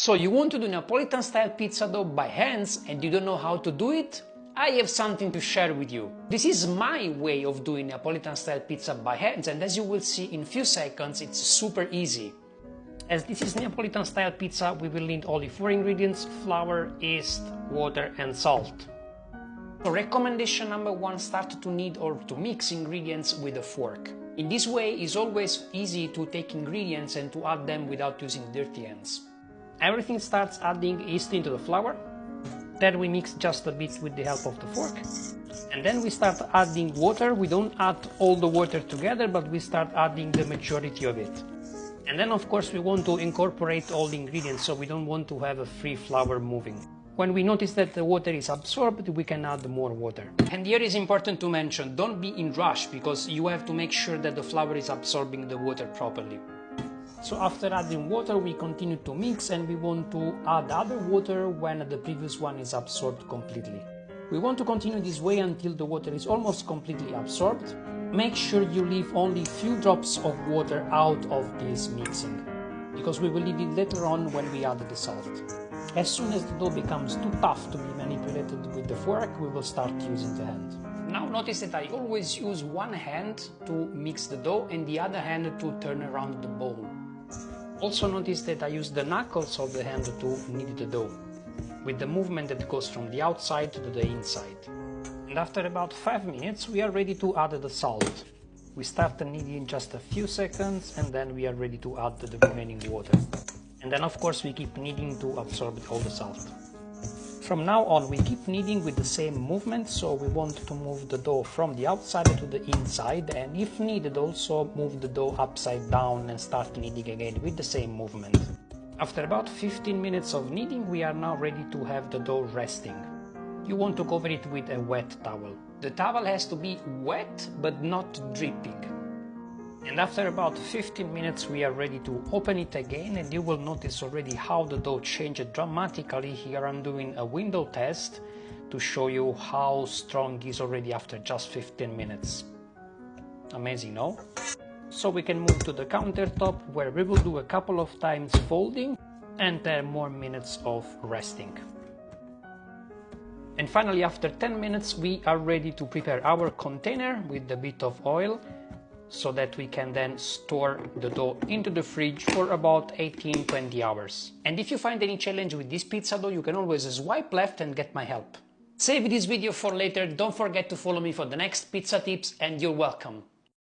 So you want to do Neapolitan style pizza dough by hands and you don't know how to do it? I have something to share with you. This is my way of doing Neapolitan style pizza by hands, and as you will see in few seconds, it's super easy. As this is Neapolitan style pizza, we will need only 4 ingredients: flour, yeast, water and salt. So recommendation number 1, start to knead or to mix ingredients with a fork. In this way, it's always easy to take ingredients and to add them without using dirty hands. Everything starts adding yeast into the flour. Then we mix just a bit with the help of the fork. And then we start adding water. We don't add all the water together, but we start adding the majority of it. And then of course we want to incorporate all the ingredients, so we don't want to have a free flour moving. When we notice that the water is absorbed, we can add more water. And here is important to mention, don't be in rush, because you have to make sure that the flour is absorbing the water properly. So after adding water, we continue to mix, and we want to add other water when the previous one is absorbed completely. We want to continue this way until the water is almost completely absorbed. Make sure you leave only few drops of water out of this mixing, because we will need it later on when we add the salt. As soon as the dough becomes too tough to be manipulated with the fork, we will start using the hand. Now notice that I always use one hand to mix the dough and the other hand to turn around the bowl. Also notice that I use the knuckles of the hand to knead the dough, with the movement that goes from the outside to the inside. And after about 5 minutes we are ready to add the salt. We start the kneading in just a few seconds, and then we are ready to add the remaining water. And then of course we keep kneading to absorb all the salt. From now on we keep kneading with the same movement, so we want to move the dough from the outside to the inside, and if needed also move the dough upside down and start kneading again with the same movement. After about 15 minutes of kneading, we are now ready to have the dough resting. You want to cover it with a wet towel. The towel has to be wet but not dripping. And after about 15 minutes we are ready to open it again, and you will notice already how the dough changed dramatically. Here I'm doing a window test to show you how strong it is already after just 15 minutes. Amazing, no? So we can move to the countertop, where we will do a couple of times folding and 10 more minutes of resting. And finally, after 10 minutes we are ready to prepare our container with a bit of oil, so that we can then store the dough into the fridge for about 18-20 hours. And if you find any challenge with this pizza dough, you can always swipe left and get my help. Save this video for later, don't forget to follow me for the next pizza tips, and you're welcome.